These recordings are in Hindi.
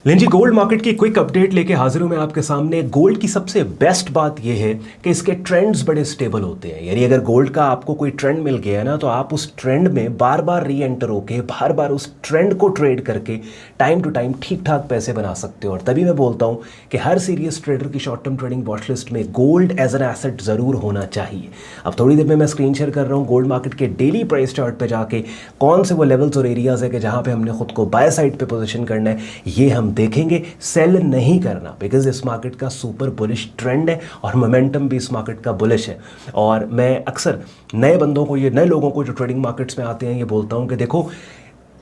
जी गोल्ड मार्केट की क्विक अपडेट लेके हाजिर हूं मैं आपके सामने। गोल्ड की सबसे बेस्ट बात यह है कि इसके ट्रेंड्स बड़े स्टेबल होते हैं। यानी अगर गोल्ड का आपको कोई ट्रेंड मिल गया है ना, तो आप उस ट्रेंड में बार बार री एंटर होके बार बार उस ट्रेंड को ट्रेड करके टाइम टू टाइम ठीक ठाक पैसे बना सकते हो। और तभी मैं बोलता हूं कि हर सीरियस ट्रेडर की short term trading watch list में गोल्ड एज एन एसेट ज़रूर होना चाहिए। अब थोड़ी देर में मैं स्क्रीन शेयर कर रहा हूँ गोल्ड मार्केट के डेली प्राइस चार्ट पर जाके कौन से वो लेवल्स और एरियाज है कि जहाँ पे हमने खुद को बाय साइड पे पोजीशन करना है, ये हम देखेंगे। सेल नहीं करना, बिकॉज इस मार्केट का सुपर बुलिश ट्रेंड है और मोमेंटम भी इस मार्केट का बुलिश है। और मैं अक्सर नए बंदों को, ये नए लोगों को जो ट्रेडिंग मार्केट्स में आते हैं, ये बोलता हूँ कि देखो,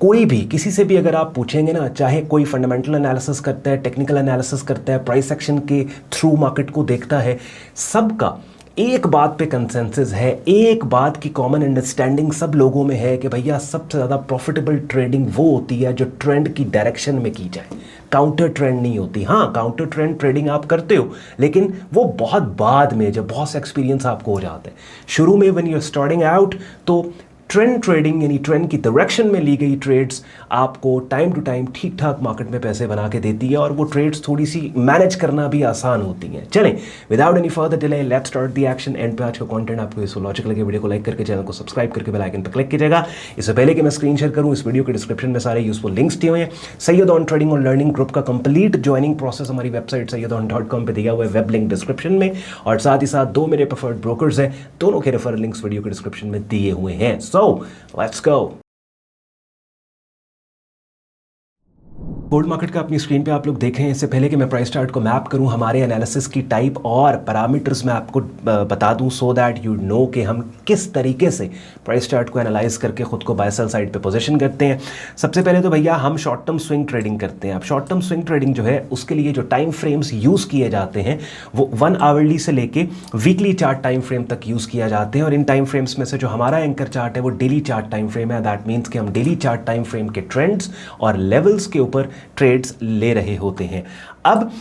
कोई भी किसी से भी अगर आप पूछेंगे ना, चाहे कोई फंडामेंटल एनालिसिस करता है, टेक्निकल एनालिसिस करता है, प्राइस एक्शन के थ्रू मार्केट को देखता है, सबका एक बात पे कंसेंसस है, एक बात की कॉमन अंडरस्टैंडिंग सब लोगों में है कि भैया सबसे ज़्यादा प्रॉफिटेबल ट्रेडिंग वो होती है जो ट्रेंड की डायरेक्शन में की जाए, काउंटर ट्रेंड नहीं होती। हाँ, काउंटर ट्रेंड ट्रेडिंग आप करते हो, लेकिन वो बहुत बाद में, जब बहुत सा एक्सपीरियंस आपको हो जाता है। शुरू में when you are starting out, तो ट्रेंड ट्रेडिंग यानी ट्रेंड की डायरेक्शन में ली गई ट्रेड्स आपको टाइम टू टाइम ठीक ठाक मार्केट में पैसे बना के देती है, और वो ट्रेड्स थोड़ी सी मैनेज करना भी आसान होती हैं। चलें, without any further delay let's start the action. And पे आज का कंटेंट आपको इस लॉजिक लगे, वीडियो को लाइक करके चैनल को सब्सक्राइब करके बेल आइकन पर क्लिक कीजिएगा। इससे पहले कि मैं स्क्रीन शेयर करूँ, इस वीडियो के डिस्क्रिप्शन में सारे यूजफुल लिंक्स दिए हुए हैं। सैयद ऑन ट्रेडिंग और लर्निंग ग्रुप का कंप्लीट ज्वाइनिंग प्रोसेस हमारी वेबसाइट sayyadon.com पे दिया हुआ है, वेब लिंक डिस्क्रिप्शन में, और साथ ही साथ दो मेरे प्रेफर्ड ब्रोकर्स हैं, दोनों के रेफरल लिंक्स वीडियो के डिस्क्रिप्शन में दिए हुए हैं। So let's go. Gold market का अपनी स्क्रीन पे आप लोग देखें। इससे पहले कि मैं प्राइस चार्ट को मैप करूं, हमारे एनालिसिस की टाइप और पैरामीटर्स मैं आपको बता दूं, सो दैट यू नो कि हम किस तरीके से प्राइस चार्ट को एनालाइज करके खुद को बाय सेल साइड पे पोजीशन करते हैं। सबसे पहले तो भैया हम शॉर्ट टर्म स्विंग ट्रेडिंग करते हैं। अब शॉर्ट टर्म स्विंग ट्रेडिंग जो है, उसके लिए जो टाइम फ्रेम्स यूज़ किए जाते हैं वो 1 आवरली से लेके वीकली चार्ट टाइम फ्रेम तक यूज़ किया जाते हैं। और इन टाइम फ्रेम्स में से जो हमारा एंकर चार्ट है वो डेली चार्ट टाइम फ्रेम है। दैट मीन्स कि हम डेली चार्ट टाइम फ्रेम के ट्रेंड्स और लेवल्स के ऊपर ट्रेड्स ले रहे होते हैं। अब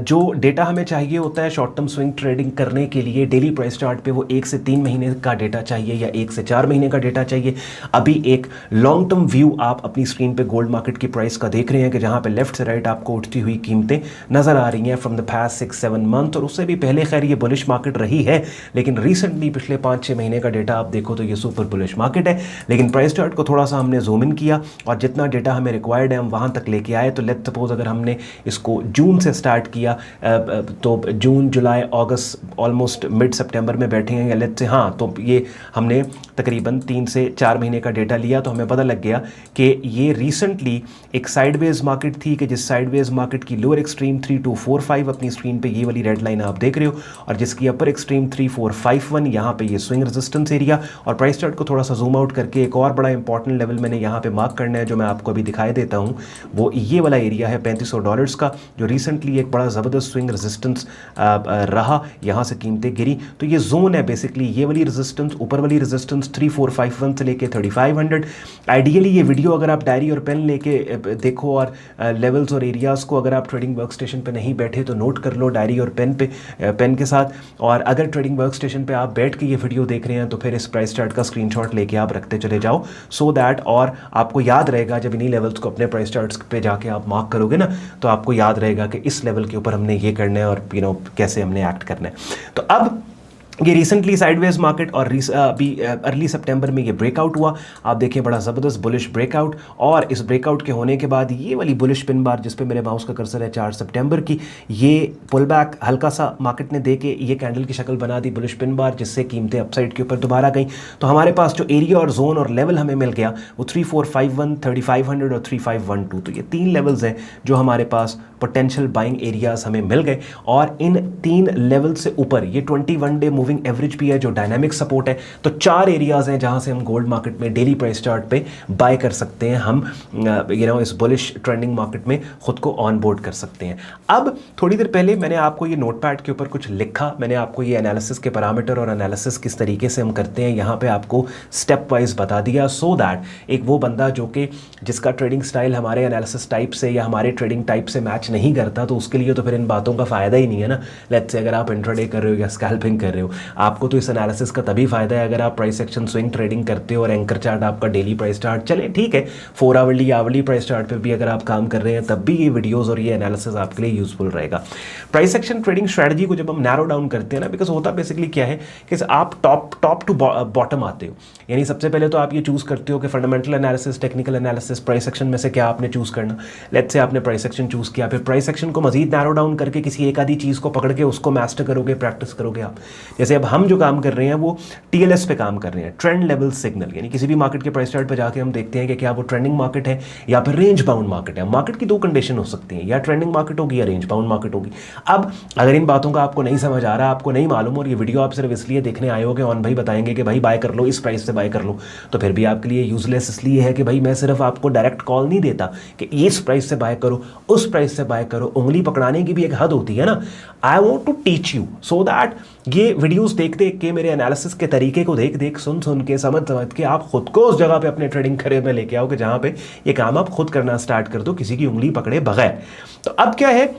जो डेटा हमें चाहिए होता है शॉर्ट टर्म स्विंग ट्रेडिंग करने के लिए डेली प्राइस चार्ट पे, वो 1 से 3 महीने का डेटा चाहिए या 1 से 4 महीने का डेटा चाहिए। अभी एक लॉन्ग टर्म व्यू आप अपनी स्क्रीन पे गोल्ड मार्केट की प्राइस का देख रहे हैं कि जहां पे लेफ्ट से राइट आपको उठती हुई कीमतें नजर आ रही हैं फ्रॉम द पास्ट 6-7 मंथ। और उससे भी पहले खैर ये बुलिश मार्केट रही है, लेकिन रिसेंटली पिछले 5-6 महीने का डेटा आप देखो तो ये सुपर बुलिश मार्केट है। लेकिन प्राइस चार्ट को थोड़ा सा हमने जूम इन किया और जितना डेटा हमें रिक्वायर्ड है हम वहां तक लेके आए। तो लेट्स सपोज अगर हमने इसको जून से स्टार्ट किया, तो जून, जुलाई, अगस्त, ऑलमोस्ट मिड सितंबर में बैठे हैं, या लेट्स से, हाँ, तो ये हमने तकरीबन 3 से 4 महीने का डेटा लिया, तो हमें पता लग गया कि ये रिसेंटली एक साइडवेज मार्केट थी, कि जिस साइडवेज मार्केट की लोअर एक्सट्रीम 3245 अपनी स्क्रीन पे ये वाली रेड लाइन आप देख रहे हो, और जिसकी अपर एक्सट्रीम 3451, यहाँ पे ये स्विंग रेजिस्टेंस एरिया। और प्राइस चार्ट को थोड़ा सा जूम आउट करके एक और बड़ा इंपॉर्टेंट लेवल मैंने यहाँ पे मार्क करना है, जो मैं आपको अभी दिखाई देता हूँ। वो ये वाला एरिया है $3500 का, जो रिसेंटली एक बड़ा ज़बरदस्त स्विंग रेजिस्टेंस रहा, यहाँ से कीमतें गिरी। तो ये जोन है बेसिकली, ये वाली रेजिस्टेंस, ऊपर वाली रेजिस्टेंस 3451 से लेके 3500। आइडियली ये वीडियो अगर आप डायरी और पेन लेके देखो, और लेवल्स और एरियाज़ को अगर आप ट्रेडिंग वर्क स्टेशन पर नहीं बैठे तो नोट कर लो डायरी और पेन के साथ। और अगर ट्रेडिंग वर्क स्टेशन पर आप बैठ के ये वीडियो देख रहे हैं तो फिर इस प्राइस चार्ट का स्क्रीनशॉट लेके आप रखते चले जाओ, सो दैट, और आपको याद रहेगा जब इन्हीं लेवल्स को अपने प्राइस चार्ट्स पे जाके आप मार्क करोगे ना, तो आपको याद रहेगा कि इस लेवल के ऊपर हमने ये करना है और कैसे हमने एक्ट करना है। तो अब ये रिसेंटली साइडवेज मार्केट, और अभी अर्ली सितंबर में ये ब्रेकआउट हुआ। आप देखिए बड़ा ज़बरदस्त बुलिश ब्रेकआउट, और इस ब्रेकआउट के होने के बाद ये वाली बुलिश पिन बार जिस पे मेरे माउस का कर्सर है 4 सितंबर की, ये पुल बैक हल्का सा मार्केट ने दे के ये कैंडल की शक्ल बना दी बुलिश पिन बार, जिससे कीमतें अपसाइड के ऊपर दोबारा गई। तो हमारे पास जो एरिया और जोन और लेवल हमें मिल गया वो 3451, 3500 और 3512। तो ये 3 लेवल्स हैं जो हमारे पास पोटेंशियल बाइंग एरियाज हमें मिल गए। और इन 3 लेवल से ऊपर ये 21 डे मूविंग एवरेज भी है जो डायनामिक सपोर्ट है। तो 4 एरियाज हैं जहां से हम गोल्ड मार्केट में डेली प्राइस चार्ट पे बाय कर सकते हैं, हम इस बुलिश ट्रेंडिंग मार्केट में खुद को ऑन बोर्ड कर सकते हैं। अब थोड़ी देर पहले मैंने आपको ये नोटपैड के ऊपर कुछ लिखा, मैंने आपको ये एनालिसिस के पैरामीटर और एनालिसिस किस तरीके से हम करते हैं यहाँ पे आपको स्टेप वाइज बता दिया, सो दैट एक वो बंदा जो कि जिसका ट्रेडिंग स्टाइल हमारे एनालिसिस टाइप से या हमारे ट्रेडिंग टाइप से मैच नहीं करता, तो उसके लिए तो फिर इन बातों का फ़ायदा ही नहीं है ना। लेट्स से अगर आप इंट्राडे कर रहे हो या स्कैल्पिंग कर रहे हो, आपको तो इस एनालिसिस का तभी फायदा है अगर आप प्राइस एक्शन स्विंग ट्रेडिंग करते हो और एंकर चार्ट आपका डेली प्राइस चार्ट चले, ठीक है 4 आवरली आवरली प्राइस चार्ट पे भी अगर आप काम कर रहे हैं तब भी ये वीडियोस और ये एनालिसिस आपके लिए यूजफुल रहेगा। प्राइस एक्शन ट्रेडिंग स्ट्रेटजी को जब हम नैरो डाउन करते हैं ना, बिकॉज होता बेसिकली क्या है कि आप टॉप टू बॉटम आते हो, यानी सबसे पहले तो आप ये चूज करते हो कि fundamental analysis, technical analysis, price action में से क्या आपने चूज करना। लेट्स से आपने प्राइस एक्शन चूज किया, फिर प्राइस एक्शन को मजीद नैरो डाउन करके किसी एक आधी चीज को पकड़ के उसको मास्टर करोगे, प्रैक्टिस करोगे आप। जैसे अब हम जो काम कर रहे हैं वो टीएलएस पे काम कर रहे हैं, ट्रेंड लेवल सिग्नल, यानी किसी भी मार्केट के प्राइस चार्ट पे जाके हम देखते हैं कि क्या वो ट्रेंडिंग मार्केट है या फिर रेंज बाउंड मार्केट है। मार्केट की दो कंडीशन हो सकती है, या ट्रेंडिंग मार्केट होगी या रेंज बाउंड मार्केट होगी। अब अगर इन बातों का आपको नहीं समझ आ रहा, आपको नहीं मालूम और ये वीडियो आप सिर्फ इसलिए देखने आए हो कि ऑन भाई बताएंगे कि भाई बाय कर लो, इस प्राइस से बाय कर लो, तो फिर भी आपके लिए यूजलेस इसलिए है कि भाई मैं सिर्फ आपको डायरेक्ट कॉल नहीं देता कि इस प्राइस से बाय करो, उस प्राइस से बाय करो। उंगली पकड़ाने की भी एक हद होती है ना। I want to teach you so that ये वीडियोस देख देख के, मेरे एनालिसिस के तरीके को देख देख, सुन सुन के, समझ समझ के आप खुद को उस जगह पे अपने ट्रेडिंग करियर में लेके आओ कि जहां पे ये काम आप खुद करना स्टार्ट कर दो, किसी की उंगली पकड़े बगैर। तो अब क्या है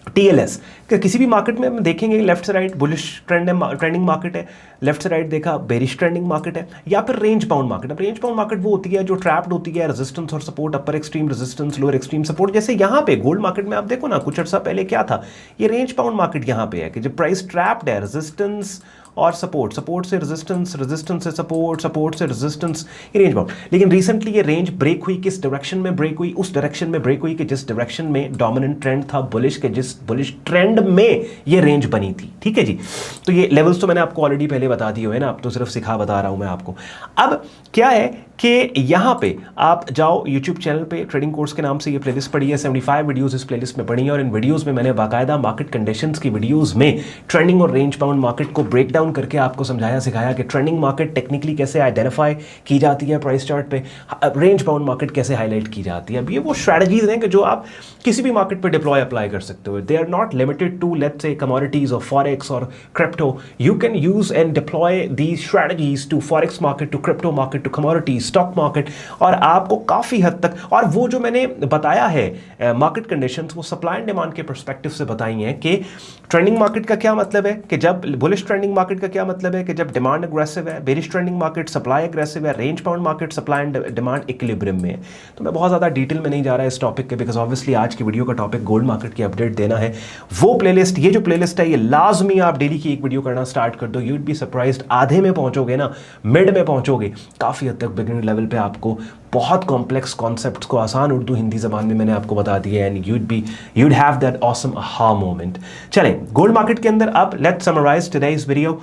टीएलएस, कि किसी भी मार्केट में हम देखेंगे लेफ्ट से राइट बुलिश ट्रेंडिंग मार्केट है, लेफ्ट से राइट देखा बेरिश ट्रेंडिंग मार्केट है, या फिर रेंज बाउंड मार्केट। अब रेंज बाउंड मार्केट वो होती है जो ट्रैप्ड होती है रेजिस्टेंस और support, upper extreme resistance, lower extreme support. जैसे यहाँ पे गोल्ड मार्केट में आप देखो ना, कुछ अर्सा पहले क्या था, ये रेंज बाउंड मार्केट यहाँ पे है कि जब प्राइस ट्रैप्ड है, रेजिस्टेंस और सपोर्ट, सपोर्ट से रेजिस्टेंस, रेजिस्टेंस से सपोर्ट, सपोर्ट से रेजिस्टेंस, ये रेंज बाउंड। लेकिन रिसेंटली ये रेंज ब्रेक हुई, किस डायरेक्शन में ब्रेक हुई? उस डायरेक्शन में ब्रेक हुई कि जिस डायरेक्शन में डोमिनेंट ट्रेंड था बुलिश के, जिस बुलिश ट्रेंड में ये रेंज बनी थी, ठीक है जी। तो ये लेवल्स तो मैंने आपको ऑलरेडी पहले बता दिए हुए ना, अब तो सिर्फ सिखा बता रहा हूं मैं आपको। अब क्या है कि यहां पे आप जाओ यूट्यूब चैनल पे, ट्रेडिंग कोर्स के नाम से ये प्लेलिस्ट पड़ी है, 75 वीडियोस इस प्लेलिस्ट में पड़ी है, और इन वीडियोस में मैंने बाकायदा मार्केट कंडीशंस की वीडियोस में ट्रेंडिंग और रेंज बाउंड मार्केट को ब्रेक डाउन करके आपको समझाया सिखाया कि ट्रेंडिंग मार्केट टेक्निकली कैसे आइडेंटिफाई की जाती है प्राइस चार्ट पे, रेंज बाउंड मार्केट कैसे हाईलाइट की जाती है। अब ये वो स्ट्रैटेजीज हैं कि जो आप किसी भी मार्केट पे डिप्लॉय अप्लाई कर सकते हो। They are not limited to let's say commodities और फॉरेक्स और crypto. You can use and deploy the strategies to forex market, to crypto market, to commodities, stock market, और आपको काफी हद तक, और वो जो मैंने बताया है मार्केट कंडीशंस, वो सप्लाई एंड डिमांड के पर्सपेक्टिव से बताई हैं कि ट्रेंडिंग मार्केट का क्या मतलब है, कि जब बुलिश ट्रेंडिंग मार्केट का क्या मतलब है कि जब डिमांड अग्रेसिव है, bearish trending market supply aggressive है, range bound market supply and demand equilibrium में है। तो मैं बहुत ज्यादा डिटेल में नहीं जा रहा इस टॉपिक के, बिकॉज ऑब्वियसली आज की वीडियो का टॉपिक गोल्ड मार्केट की अपडेट देना है। वो प्लेलिस्ट, ये जो प्लेलिस्ट है, ये लाजमी आप डेली की एक वीडियो करना स्टार्ट कर दो। यूड बी सरप्राइज्ड, आधे में पहुंचोगे ना, मिड में पहुंचोगे, काफी हद तक बिगिनर लेवल पे आपको बहुत कॉम्प्लेक्स कॉन्सेप्ट्स को आसान उर्दू हिंदी जबान में मैंने आपको बता दिया, and you'd have that awesome aha moment. चलें गोल्ड मार्केट के अंदर अब let's summarize today's video.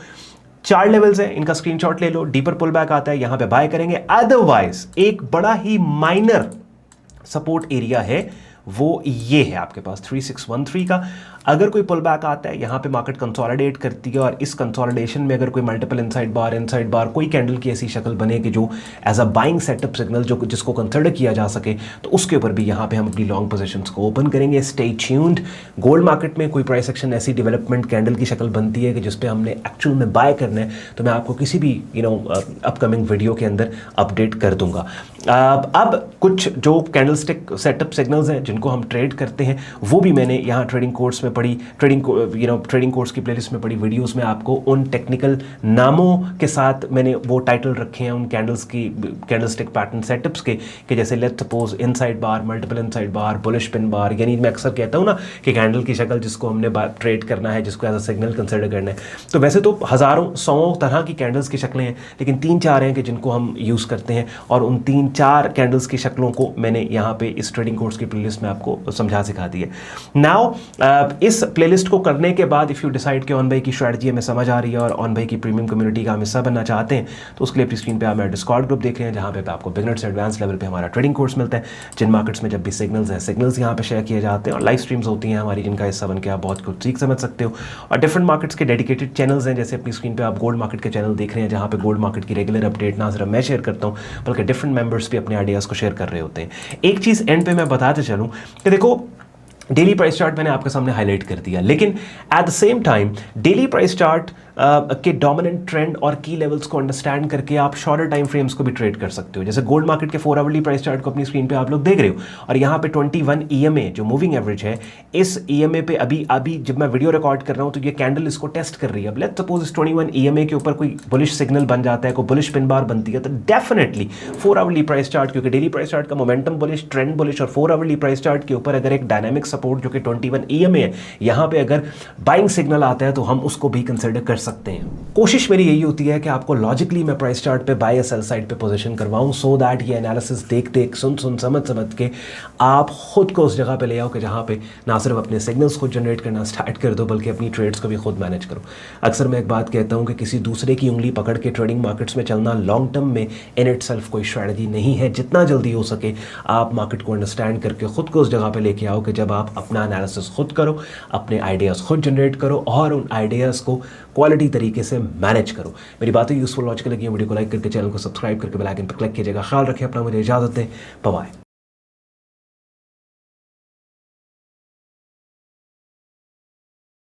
4 levels हैं, इनका स्क्रीनशॉट ले लो। डीपर पुल बैक आता है, यहां पे बाय करेंगे। अदरवाइज एक बड़ा ही माइनर सपोर्ट एरिया है, वो ये है आपके पास 3613 का। अगर कोई पुल बैक आता है, यहाँ पे मार्केट कंसोलिडेट करती है, और इस कंसोलिडेशन में अगर कोई मल्टीपल इनसाइड बार कोई कैंडल की ऐसी शक्ल बने कि जो as a buying setup signal जो जिसको कंसिडर किया जा सके, तो उसके ऊपर भी यहाँ पे हम अपनी लॉन्ग पोजीशंस को ओपन करेंगे। Stay tuned. गोल्ड मार्केट में कोई प्राइस एक्शन ऐसी डेवलपमेंट कैंडल की शक्ल बनती है कि जिस पे हमने एक्चुअल में बाय करना है, तो मैं आपको किसी भी अपकमिंग वीडियो के अंदर अपडेट कर दूंगा। अब कुछ जो कैंडलस्टिक सेटअप सिग्नल्स हैं जिनको हम ट्रेड करते हैं, वो भी मैंने यहाँ ट्रेडिंग कोर्स में पढ़ी, ट्रेडिंग कोर्स की प्लेलिस्ट में पढ़ी वीडियोस में आपको उन टेक्निकल नामों के साथ मैंने वो टाइटल रखे हैं उन कैंडल्स की, कैंडलस्टिक पैटर्न सेटअप्स के, कि जैसे let's suppose inside bar, multiple inside bar, bullish pin bar. यानी मैं अक्सर कहता हूँ ना कि कैंडल की शक्ल जिसको हमने ट्रेड करना है, जिसको एज अ सिग्नल कंसिडर करना है, तो वैसे तो हज़ारों सौ तरह की कैंडल्स की शक्लें हैं, लेकिन 3-4 हैं कि जिनको हम यूज़ करते हैं, और उन 3-4 कैंडल्स की शक्लों को मैंने यहाँ पे इस ट्रेडिंग कोर्स की प्लेलिस्ट में आपको समझा सिखा दी है। नाउ इस प्लेलिस्ट को करने के बाद इफ़ यू डिसाइड कि ऑन भाई की स्ट्रैटेजी हमें समझ आ रही है और ऑन भाई की प्रीमियम कम्युनिटी का हम हिस्सा बनना चाहते हैं, तो उसके लिए अपनी स्क्रीन पे आप मेरा डिस्कॉर्ड ग्रुप देख रहे हैं, जहाँ पे आपको बिगनर से एडवांस लेवल पे हमारा ट्रेडिंग कोर्स मिलता है, जिन मार्केट्स में जब भी सिग्नल्स हैं, सिग्नल्स यहाँ पे शेयर किए जाते हैं, और लाइव स्ट्रीम्स होती हैं हमारी, जिनका हिस्सा बन के आप बहुत कुछ सीख समझ सकते हो। और डिफरेंट मार्केट्स के डेडिकेटेड चैनल्स हैं, जैसे अपनी स्क्रीन पर आप गोल्ड मार्केट के चैनल देख रहे हैं, जहाँ पे गोल्ड मार्केट की रेगुलर अपडेट ना सिर्फ मैं शेयर करता हूँ, बल्कि डिफरेंट मेंबर्स भी अपने आइडियाज़ को शेयर कर रहे होते हैं। एक चीज़ एंड पे मैं बताते चलूँ कि देखो, डेली प्राइस चार्ट मैंने आपके सामने हाईलाइट कर दिया, लेकिन at the same time daily price chart के डोमिनेंट ट्रेंड और की लेवल्स को अंडरस्टैंड करके आप शॉर्टर टाइम फ्रेम्स को भी ट्रेड कर सकते हो। जैसे गोल्ड मार्केट के 4 आवरली प्राइस चार्ट को अपनी स्क्रीन पे आप लोग देख रहे हो, और यहाँ पे 21 ईएमए जो मूविंग एवरेज है, इस ईएमए पे अभी अभी जब मैं वीडियो रिकॉर्ड कर रहा हूँ तो ये कैंडल इसको टेस्ट कर रही है। अब लेट्स सपोज इस 21 ईएमए के ऊपर कोई बुलिश सिग्नल बन जाता है, कोई बुलिश पिन बार बनती है, तो डेफिनेटली 4 आवरली प्राइस चार्ट, क्योंकि डेली प्राइस चार्ट का मोमेंटम बुलिश, ट्रेंड बुलिश, और 4 आवरली प्राइस चार्ट के ऊपर अगर एक डायनामिक सपोर्ट जो कि 21 ईएमए है, यहाँ पे अगर बाइंग सिग्नल आता है तो हम उसको भी कंसिडर कर सकते हैं। कोशिश मेरी यही होती है कि आपको लॉजिकली मैं प्राइस चार्ट पे बाय या सेल साइड पे पोजीशन करवाऊं, सो दैट ये एनालिसिस देख देख सुन सुन समझ समझ के आप खुद को उस जगह पे ले आओ कि जहाँ पे ना सिर्फ अपने सिग्नल्स खुद जनरेट करना स्टार्ट कर दो, बल्कि अपनी ट्रेड्स को भी खुद मैनेज करो। अक्सर मैं एक बात कहता हूँ कि किसी दूसरे की उंगली पकड़ के ट्रेडिंग मार्केट्स में चलना लॉन्ग टर्म में इन इट सेल्फ कोई स्ट्रैटेजी नहीं है। जितना जल्दी हो सके आप मार्केट को अंडरस्टैंड करके खुद को उस जगह पे लेके आओ कि जब आप अपना एनालिसिस खुद करो, अपने आइडियाज़ खुद जनरेट करो और उन आइडियाज़ को क्वालिटी तरीके से मैनेज करो। मेरी बातें यूजफुल लॉजिकल लगी, वीडियो को लाइक करके चैनल को सब्सक्राइब करके बेल आइकन पर क्लिक कीजिएगा। ख्याल रखें अपना, मुझे इजाज़त दें, बाय बाय।